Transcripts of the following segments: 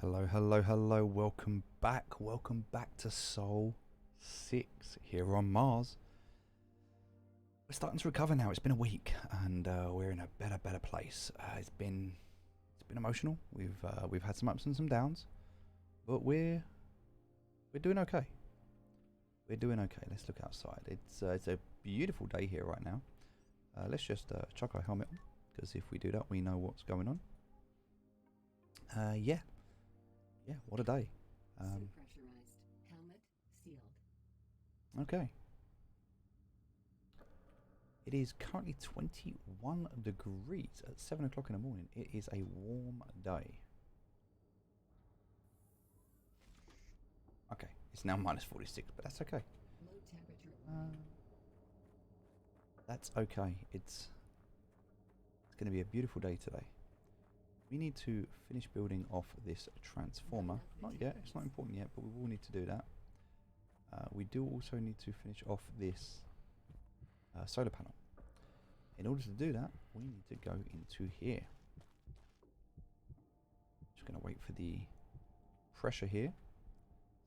Hello, hello, hello, welcome back to Sol 6 here on Mars. We're starting to recover now. It's been a week and we're in a better place. It's been emotional. We've had some ups and some downs, but we're doing okay. We're doing okay. Let's look outside. It's a beautiful day here right now. Let's just chuck our helmet on, because if we do that we know what's going on. Yeah, what a day. Pressurized. Helmet sealed. Okay. It is currently 21 degrees at 7 o'clock in the morning. It is a warm day. Okay, it's now minus 46, but that's okay. Low temperature. That's okay. It's going to be a beautiful day today. We need to finish building off this transformer. Not yet, it's not important yet, but we will need to do that. We do also need to finish off this solar panel. In order to do that, we need to go into here. Just going to wait for the pressure here.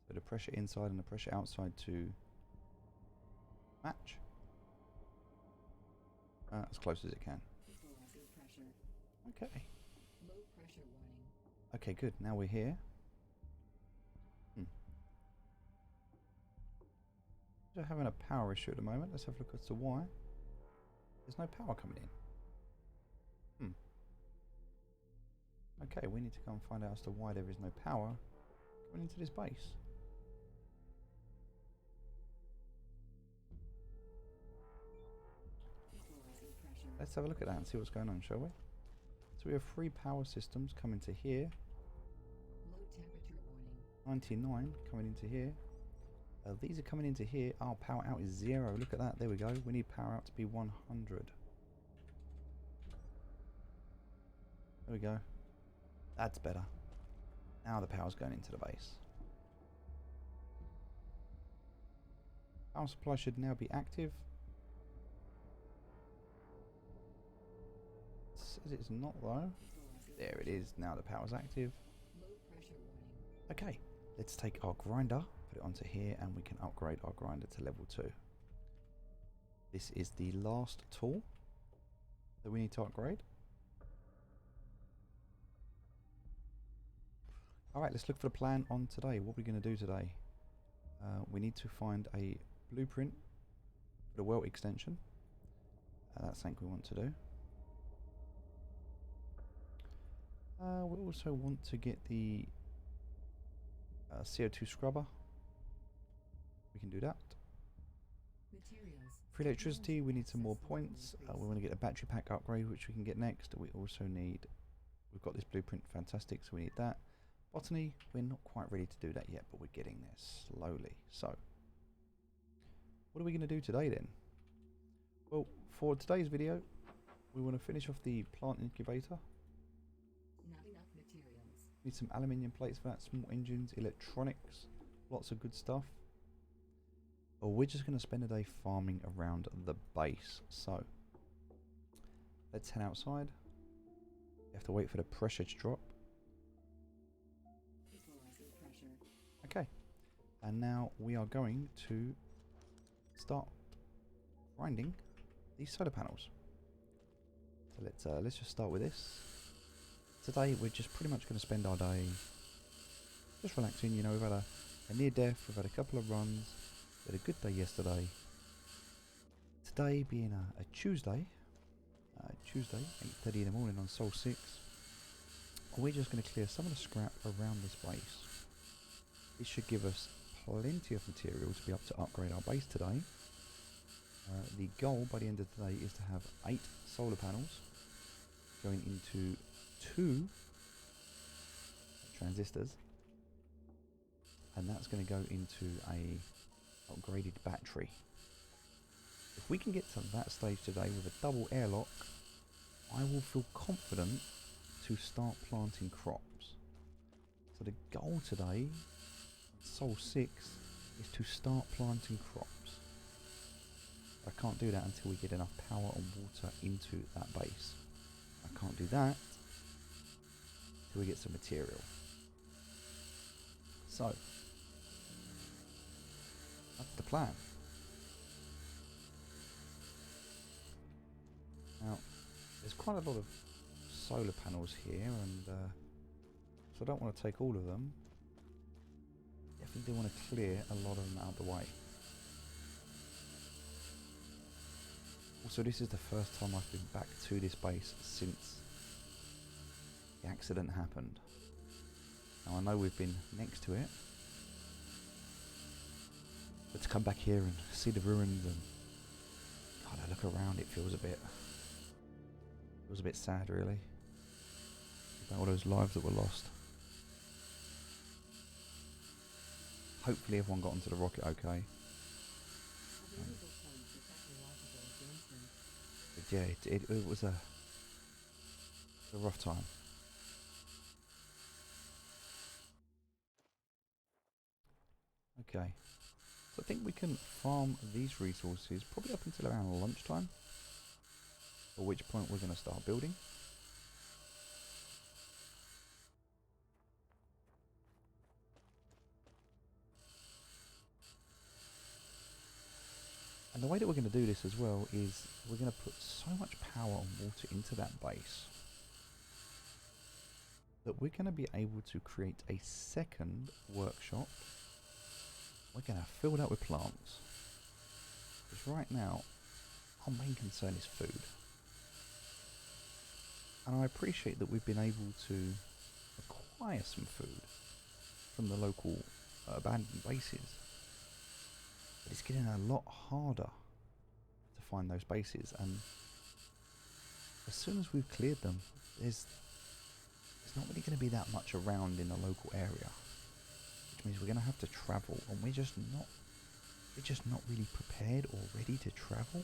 So the pressure inside and the pressure outside to match. As close as it can. Okay. Low pressure warning. Okay, good. Now we're here. We're having a power issue at the moment. Let's have a look as to why. There's no power coming in. Okay, we need to go and find out as to why there is no power coming into this base. Let's have a look at that and see what's going on, shall we? So we have 3 power systems coming to here. Low temperature warning. 99 coming into here. These are coming into here. Our power out is 0. Look at that. There we go. We need power out to be 100. There we go. That's better. Now the power's going into the base. Power supply should now be active. It says it's not though. There it is. Now the power's active. Low pressure warning. Okay, let's take our grinder, put it onto here, and we can upgrade our grinder to level 2. This is the last tool that we need to upgrade. Alright, let's look for the plan on today. What are we going to do today? We need to find a blueprint for the welt extension. That's something we want to do. We also want to get the CO2 scrubber. We can do that. Materials. For electricity, we need some more points. We want to get a battery pack upgrade, which we can get next. We also need... We've got this blueprint, fantastic, so we need that. Botany, we're not quite ready to do that yet, but we're getting there slowly. So, what are we going to do today then? Well, for today's video, we want to finish off the plant incubator. Not enough materials. Need some aluminium plates for that, small engines, electronics, lots of good stuff. But we're just going to spend a day farming around the base. So, let's head outside. We have to wait for the pressure to drop. Okay, and now we are going to start grinding these solar panels. So let's just start with this. Today we're just pretty much going to spend our day just relaxing. You know, we've had a near death, we've had a couple of runs, we had a good day yesterday. Today being a Tuesday, 8:30 in the morning on Sol 6, we're just going to clear some of the scrap around this base. This should give us plenty of material to be able to upgrade our base today. The goal by the end of the day is to have 8 solar panels going into 2 transistors, and that's going to go into a upgraded battery. If we can get to that stage today with a double airlock, I will feel confident to start planting crops. So the goal today, Sol 6, is to start planting crops. I can't do that until we get enough power and water into that base. I can't do that until we get some material. So, that's the plan. Now, there's quite a lot of solar panels here, and so I don't want to take all of them. Definitely do want to clear a lot of them out of the way. Also, this is the first time I've been back to this base since the accident happened. Now I know we've been next to it, but to come back here and see the ruins and kind of look around, it feels a bit sad, really, about all those lives that were lost. Hopefully everyone got onto the rocket okay. But yeah, it was a rough time. Okay, so I think we can farm these resources probably up until around lunchtime, at which point we're going to start building. And the way that we're going to do this as well is we're going to put so much power and water into that base that we're going to be able to create a second workshop. We're going to fill it up with plants. Because right now, our main concern is food. And I appreciate that we've been able to acquire some food from the local abandoned bases. But it's getting a lot harder to find those bases, and as soon as we've cleared them, there's not really going to be that much around in the local area, which means we're going to have to travel, and we're just not really prepared or ready to travel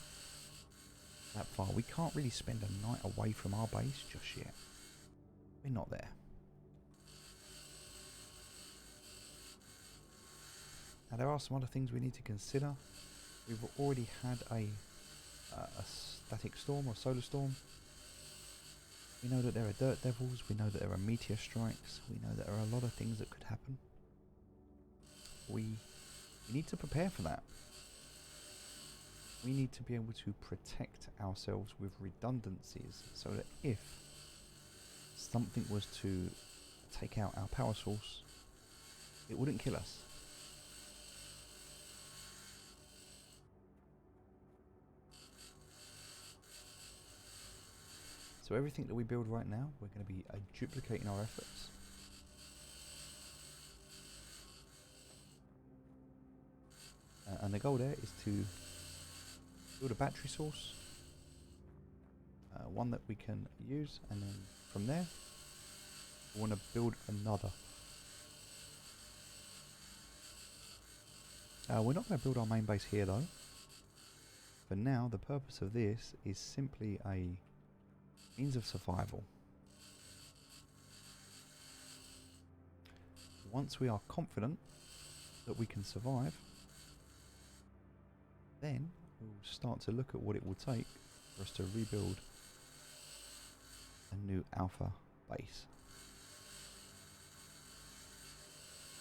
that far. We can't really spend a night away from our base just yet. We're not there. Now there are some other things we need to consider. We've already had a static storm or solar storm. We know that there are dirt devils, we know that there are meteor strikes, we know that there are a lot of things that could happen. We need to prepare for that. We need to be able to protect ourselves with redundancies so that if something was to take out our power source, it wouldn't kill us. So everything that we build right now, we're going to be duplicating our efforts. And the goal there is to build a battery source, one that we can use, and then from there we want to build another. We're not going to build our main base here though. For now, the purpose of this is simply a means of survival. Once we are confident that we can survive, then we'll start to look at what it will take for us to rebuild a new alpha base.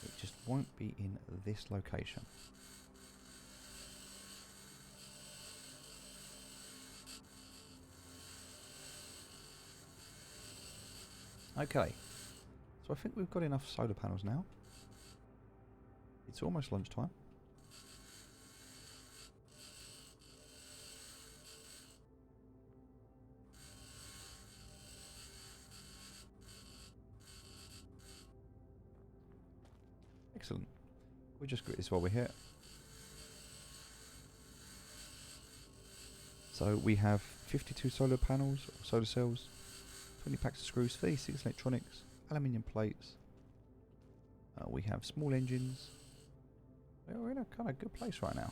It just won't be in this location. Okay, so I think we've got enough solar panels now. It's almost lunchtime. Excellent. We'll just grit this while we're here. So we have 52 solar panels, or solar cells, 20 packs of screws, 36 electronics, aluminium plates. We have small engines. We're in a kind of good place right now.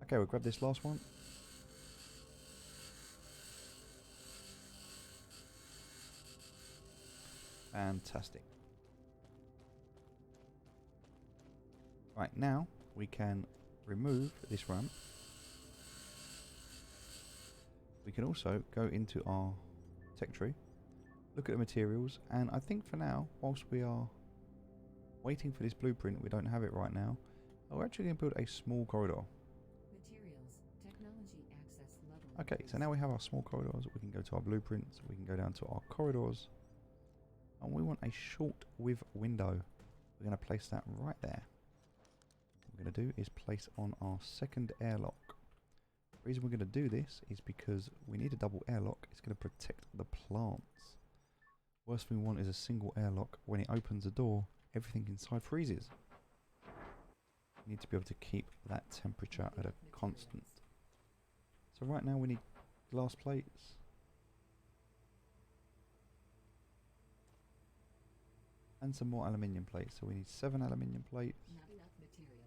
Okay, we'll grab this last one. Fantastic. Right, now we can remove this ramp. We can also go into our tech tree, look at the materials, and I think for now, whilst we are waiting for this blueprint, we don't have it right now, we're actually going to build a small corridor. Materials. Technology access level. Okay, so increased. now we have our small corridors. We can go to our blueprints, we can go down to our corridors, and we want a short with window. We're going to place that right there. What we're going to do is place on our second airlock. The reason we're going to do this is because we need a double airlock. It's going to protect the plants. Worst thing we want is a single airlock. When it opens the door, everything inside freezes. We need to be able to keep that temperature at a constant. So right now we need glass plates. And some more aluminium plates. So we need 7 aluminium plates. Not enough materials.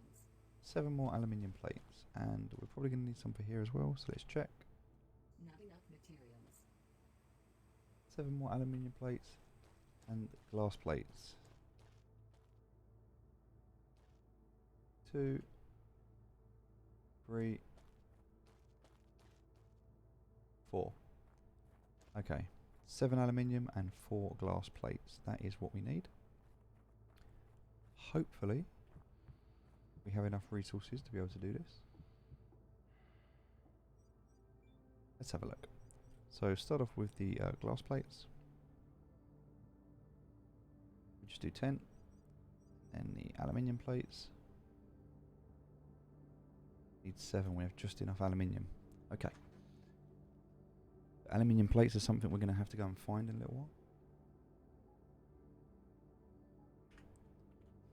7 more aluminium plates. And we're probably going to need some for here as well. So let's check. Not enough materials. 7 more aluminium plates. And glass plates. 2, 3, 4. Okay. 7 aluminium and 4 glass plates. That is what we need. Hopefully, we have enough resources to be able to do this. Let's have a look. So start off with the glass plates. We just do 10. Then the aluminium plates. Need 7. We have just enough aluminium. Okay. Aluminium plates are something we're going to have to go and find in a little while.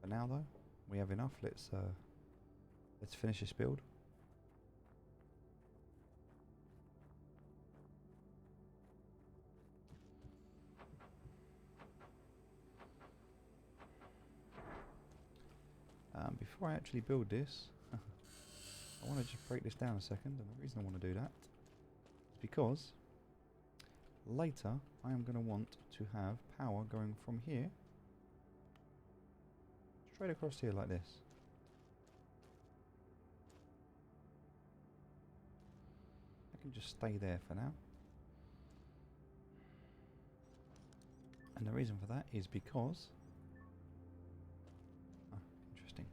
For now, though, we have enough. Let's finish this build. Before I actually build this, I want to just break this down a second, and the reason I want to do that is because later I am going to want to have power going from here straight across here like this. I can just stay there for now. And the reason for that is because... Oh, interesting.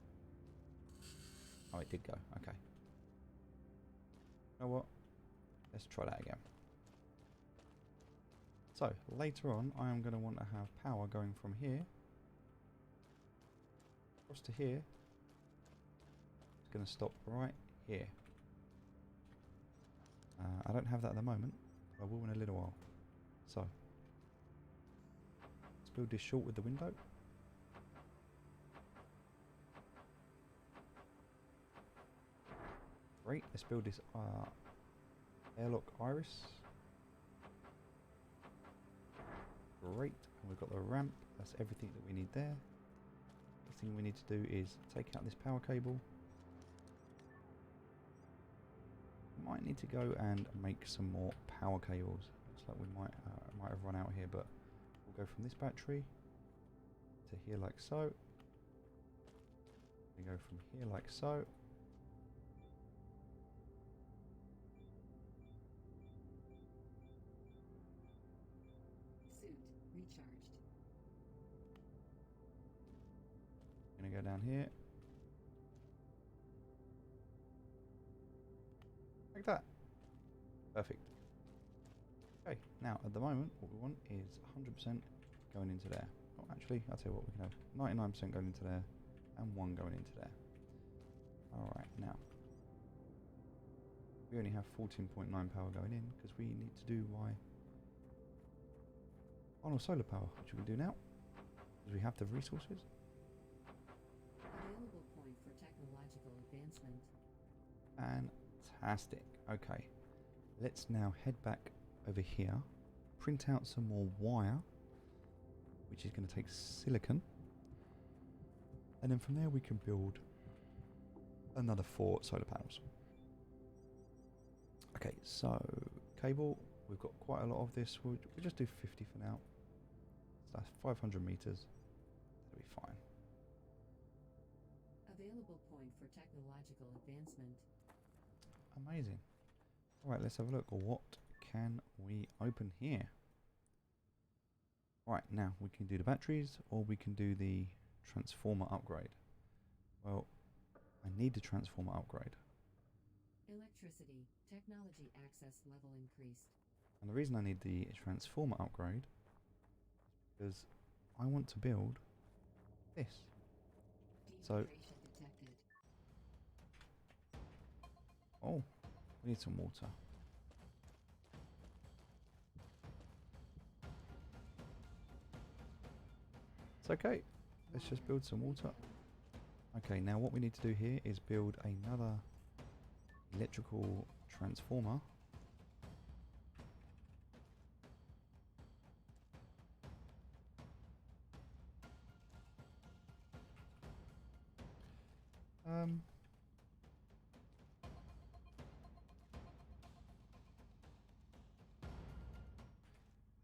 Oh, it did go. Okay. You know what? Let's try that again. So, later on, I am going to want to have power going from here across to here. It's going to stop right here. I don't have that at the moment. I will in a little while. So, let's build this short with the window. Great, let's build this airlock iris. Great, and we've got the ramp. That's everything that we need there. Next thing we need to do is take out this power cable. Might need to go and make some more power cables. Looks like we might have run out here, but we'll go from this battery to here like so. We go from here like so. Suit recharged. Gonna go down here. Like that. Perfect. Okay, now at the moment what we want is 100% going into there. Oh, actually, I'll tell you what, we can have 99% going into there and 1 going into there. Alright, now we only have 14.9 power going in because we need to do solar power, which we can do now because we have the resources. Available point for technological advancement. Fantastic. Okay, let's now head back over here, print out some more wire, which is going to take silicon, and then from there we can build another 4 solar panels. Okay, so cable, we've got quite a lot of this. We'll just do 50 for now. So that's 500 meters. That'll be fine. Available point for technological advancement. Amazing. Alright, let's have a look. What can we open here? Right, now we can do the batteries or we can do the transformer upgrade. Well, I need the transformer upgrade. Electricity. Technology access level increased. And the reason I need the transformer upgrade is I want to build this. So, Dehydration detected. oh, we need some water. It's okay. Let's just build some water. Okay, now what we need to do here is build another electrical transformer.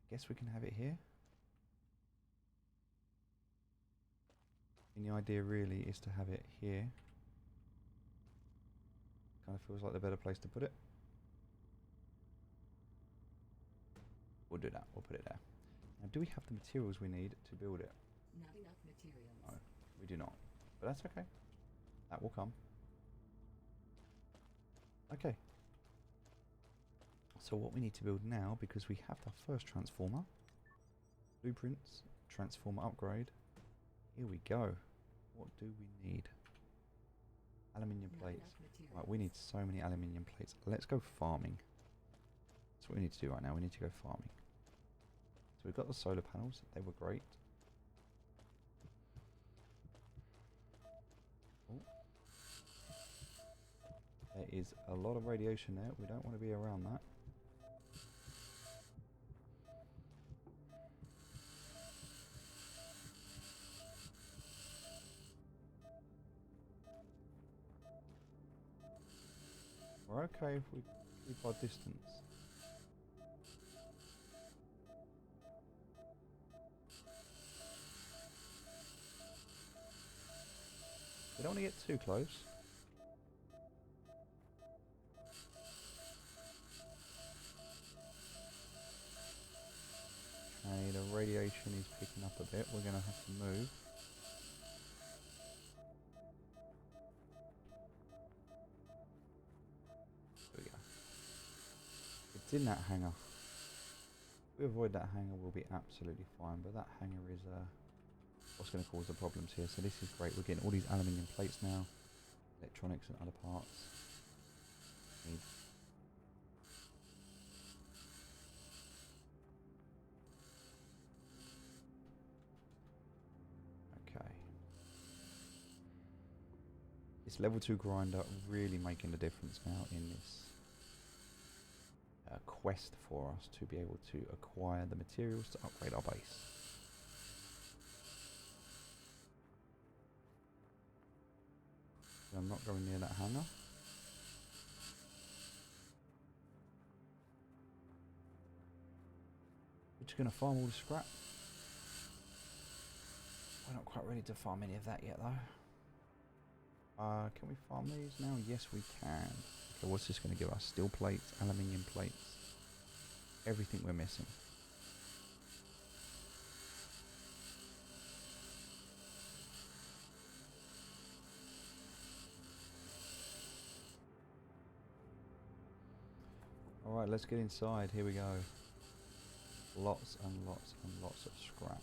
I guess we can have it here. And the idea really is to have it here. Kind of feels like the better place to put it. We'll do that. We'll put it there. Now, do we have the materials we need to build it? Not enough materials. No, we do not. But that's okay. That will come. Okay. So what we need to build now, because we have the first transformer, blueprints, transformer upgrade. Here we go. What do we need? Aluminium plates. Right, we need so many aluminium plates. Let's go farming. That's what we need to do right now. We need to go farming. So we've got the solar panels. They were great. Oh. There is a lot of radiation there. We don't want to be around that. We're okay if we keep our distance. We don't want to get too close. Okay, the radiation is picking up a bit. We're going to have to move. There we go. It's in that hangar. If we avoid that hangar, we'll be absolutely fine. But that hangar is what's going to cause the problems here. So this is great. We're getting all these aluminium plates now, electronics and other parts. Need. Okay. This level 2 grinder really making a difference now in this quest for us to be able to acquire the materials to upgrade our base. I'm not going near that hangar. We're just going to farm all the scrap. We're not quite ready to farm any of that yet though. Can we farm these now? Yes we can. Okay, what's this going to give us? Steel plates, aluminium plates, everything we're missing. Alright, let's get inside. Here we go. Lots and lots and lots of scrap.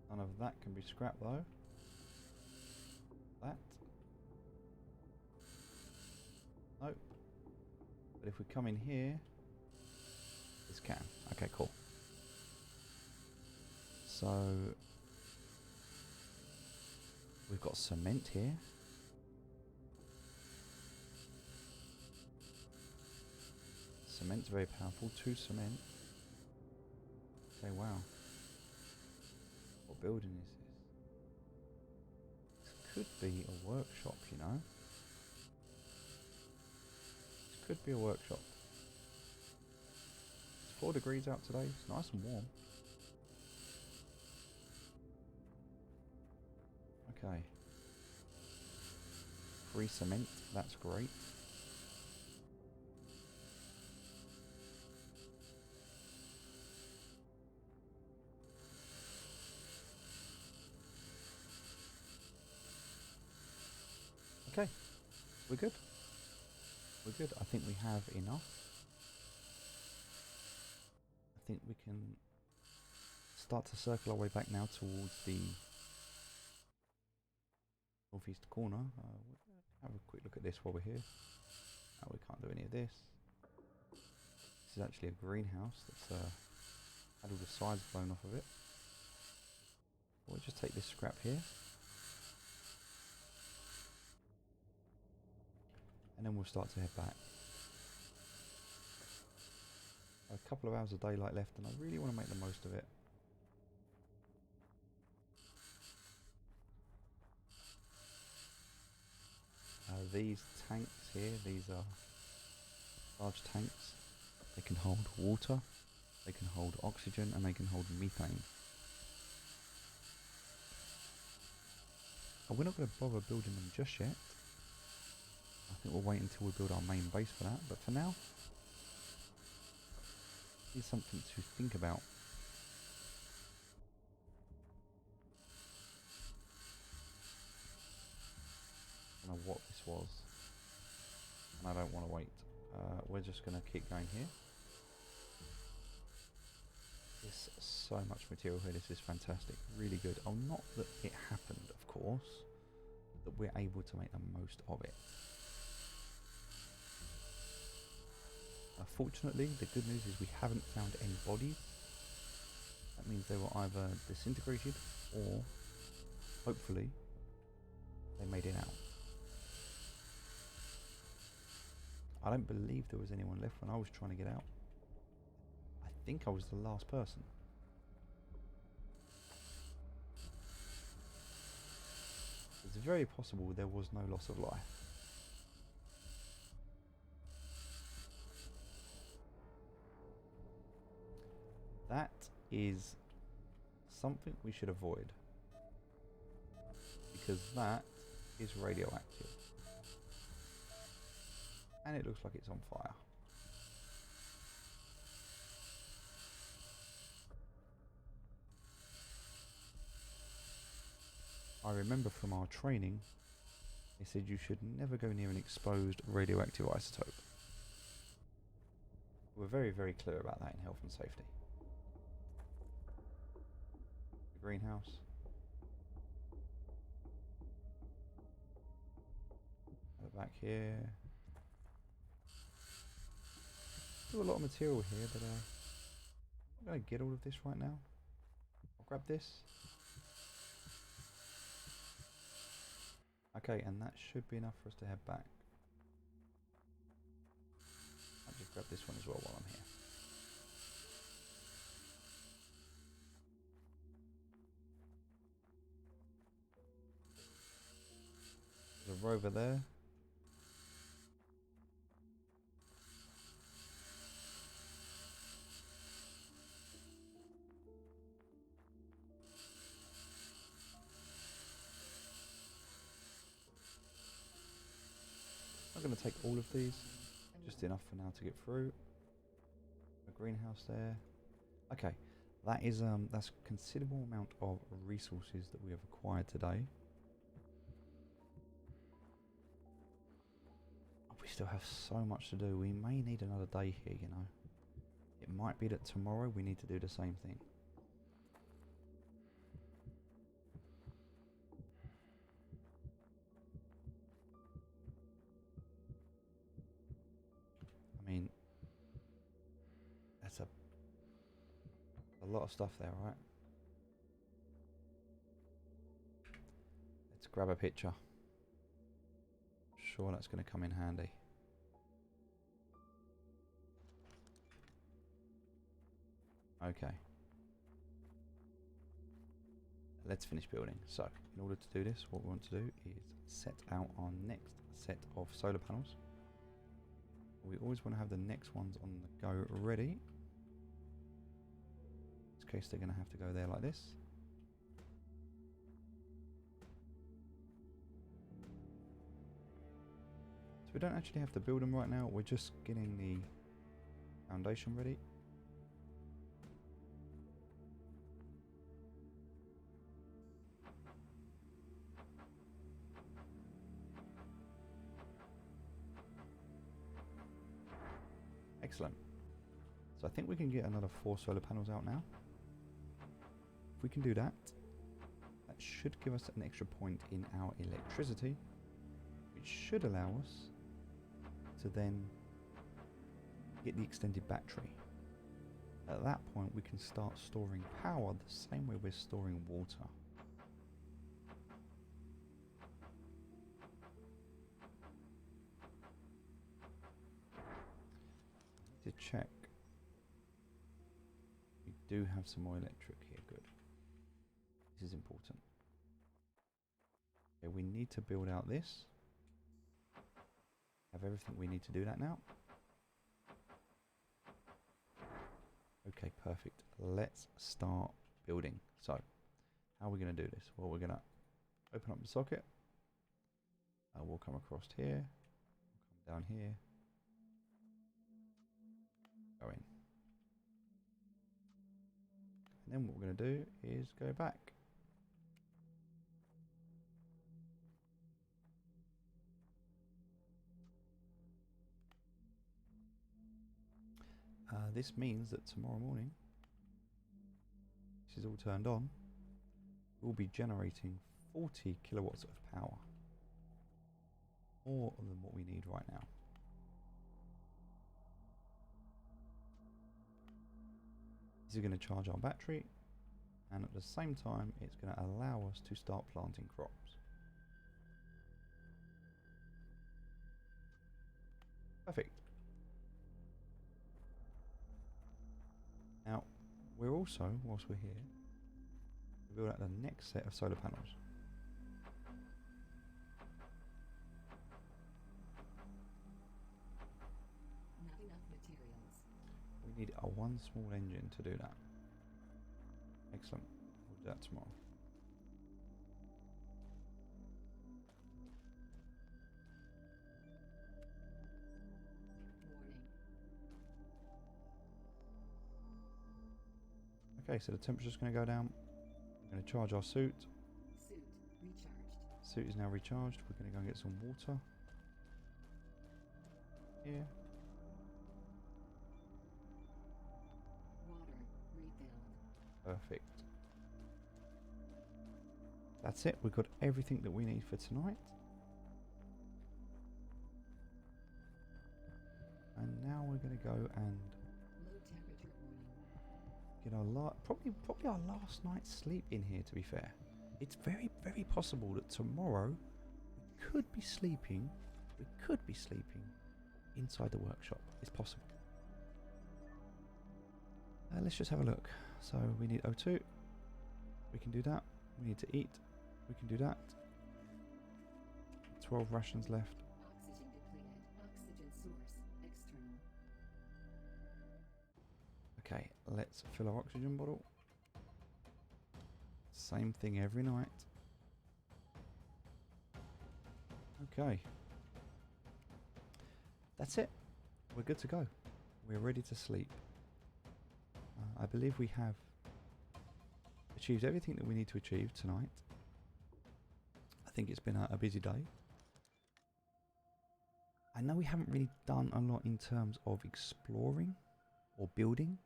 None of that can be scrapped though. That. Nope. But if we come in here, this can. Okay, cool. So we've got cement here. Cement's very powerful. 2 cement. Okay, wow. What building is this? This could be a workshop, you know. This could be a workshop. It's 4 degrees out today. It's nice and warm. Okay. Free cement, that's great. Okay, we're good. We're good. I think we have enough. I think we can start to circle our way back now towards the northeast corner. Have a quick look at this while we're here. Oh, we can't do any of this. This is actually a greenhouse that's had all the sides blown off of it. We'll just take this scrap here. And then we'll start to head back. A couple of hours of daylight left and I really want to make the most of it. These tanks here, these are large tanks. They can hold water, they can hold oxygen, and they can hold methane. And we're not going to bother building them just yet. I think we'll wait until we build our main base for that, but for now, it's something to think about. I don't know what this was, and I don't want to wait. We're just going to keep going here. There's so much material here, this is fantastic, really good. Oh, not that it happened, of course, that we're able to make the most of it. Fortunately, the good news is we haven't found any bodies. That means they were either disintegrated or, hopefully, they made it out. I don't believe there was anyone left when I was trying to get out. I think I was the last person. It's very possible there was no loss of life. That is something we should avoid, because that is radioactive and it looks like it's on fire. I remember from our training they said you should never go near an exposed radioactive isotope. We're very, very clear about that in health and safety. The greenhouse. Back here. Still a lot of material here, but I'm not going to get all of this right now. I'll grab this. Okay, and that should be enough for us to head back. I'll just grab this one as well while I'm here. There's a rover there. I'm going to take all of these, just enough for now to get through. A greenhouse there. Okay, that is that's a considerable amount of resources that we have acquired today. We still have so much to do. We may need another day here, you know. It might be that tomorrow we need to do the same thing. I mean, that's a lot of stuff there, right? Let's grab a picture. Sure, that's going to come in handy. Okay. Let's finish building. So, in order to do this, what we want to do is set out our next set of solar panels. We always want to have the next ones on the go ready. In case they're going to have to go there like this. we don't actually have to build them right now. We're just getting the foundation ready. Excellent. So I think we can get another 4 solar panels out now. If we can do that, that should give us an extra point in our electricity, which should allow us to then get the extended battery. At that point we can start storing power the same way we're storing water. To check, we do have some more electric here. Good. This is important. Okay, we need to build out this. Have everything we need to do that now. Okay, perfect. Let's start building. So, how are we going to do this? Well, we're going to open up the socket. We'll come across here. We'll come down here. Go in. And then what we're going to do is go back. This means that tomorrow morning, this is all turned on, we'll be generating 40 kilowatts of power. More than what we need right now. This is going to charge our battery, and at the same time it's going to allow us to start planting crops. Perfect. Now, we're also, whilst we're here, we'll build out the next set of solar panels. Not enough materials. We need a one small engine to do that. Excellent. We'll do that tomorrow. Okay, so the temperature's going to go down. We're going to charge our suit. Suit recharged. Suit is now recharged. We're going to go and get some water. Here. Water refilled. Perfect. That's it. We've got everything that we need for tonight. And now we're going to go and Low temperature warning. get our probably our last night's sleep in here, to be fair. It's very, very possible that tomorrow we could be sleeping inside the workshop. It's possible. Let's just have a look. So we need O2. We can do that. We need to eat. We can do that. 12 rations left. Oxygen depleted. Oxygen source external. Okay, let's fill our oxygen bottle. Same thing every night. Okay. That's it. We're good to go. We're ready to sleep. I believe we have achieved everything that we need to achieve tonight. I think it's been a busy day. I know we haven't really done a lot in terms of exploring or building.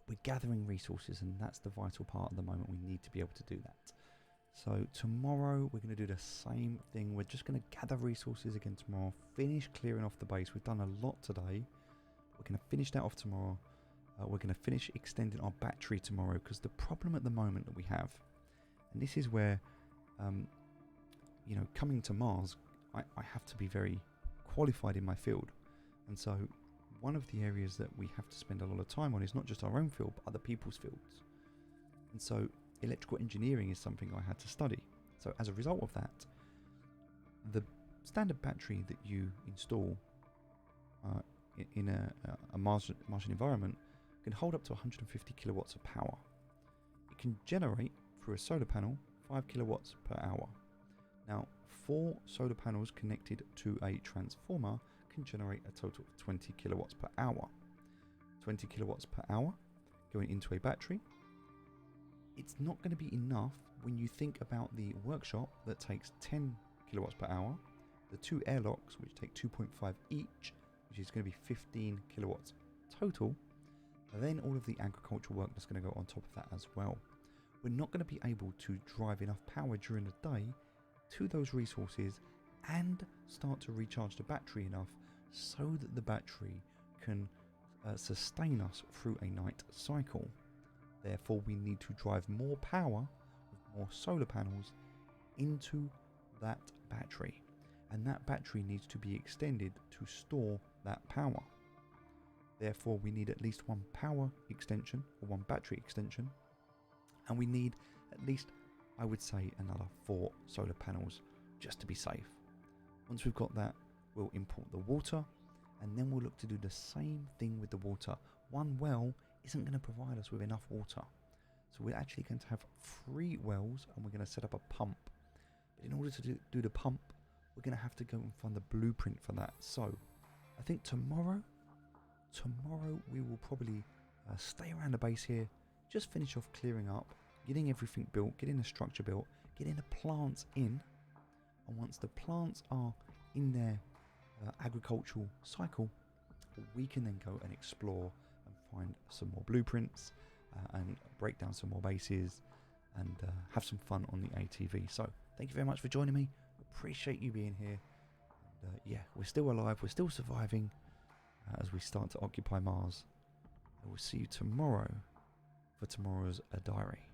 We're gathering resources, and that's the vital part at the moment. We need to be able to do that. So tomorrow we're going to do the same thing. We're just going to gather resources again tomorrow, finish clearing off the base. We've done a lot today. We're going to finish that off tomorrow. We're going to finish extending our battery tomorrow, because the problem at the moment that we have, and this is where, you know, coming to Mars, I have to be very qualified in my field. And so one of the areas that we have to spend a lot of time on is not just our own field, but other people's fields. And so electrical engineering is something I had to study. So as a result of that, the standard battery that you install in a Martian environment can hold up to 150 kilowatts of power. It can generate, through a solar panel, 5 kilowatts per hour. Now, 4 solar panels connected to a transformer can generate a total of 20 kilowatts per hour. 20 kilowatts per hour going into a battery. It's not going to be enough when you think about the workshop that takes 10 kilowatts per hour, the 2 airlocks which take 2.5 each, which is going to be 15 kilowatts total, and then all of the agricultural work that's going to go on top of that as well. We're not going to be able to drive enough power during the day to those resources and start to recharge the battery enough so that the battery can sustain us through a night cycle. Therefore, we need to drive more power with more solar panels into that battery, and that battery needs to be extended to store that power. Therefore, we need at least one power extension or one battery extension, and we need at least, I would say, another 4 solar panels just to be safe. Once we've got that, we'll import the water, and then we'll look to do the same thing with the water. One well isn't going to provide us with enough water, so we're actually going to have 3 wells, and we're going to set up a pump. But in order to do the pump, we're going to have to go and find the blueprint for that. So I think tomorrow we will probably stay around the base here, just finish off clearing up, getting everything built, getting the structure built, getting the plants in, and once the plants are in their agricultural cycle, we can then go and explore and find some more blueprints and break down some more bases and have some fun on the ATV. So thank you very much for joining me. Appreciate you being here. And, yeah, we're still alive, we're still surviving as we start to occupy Mars. I will see you tomorrow for tomorrow's diary.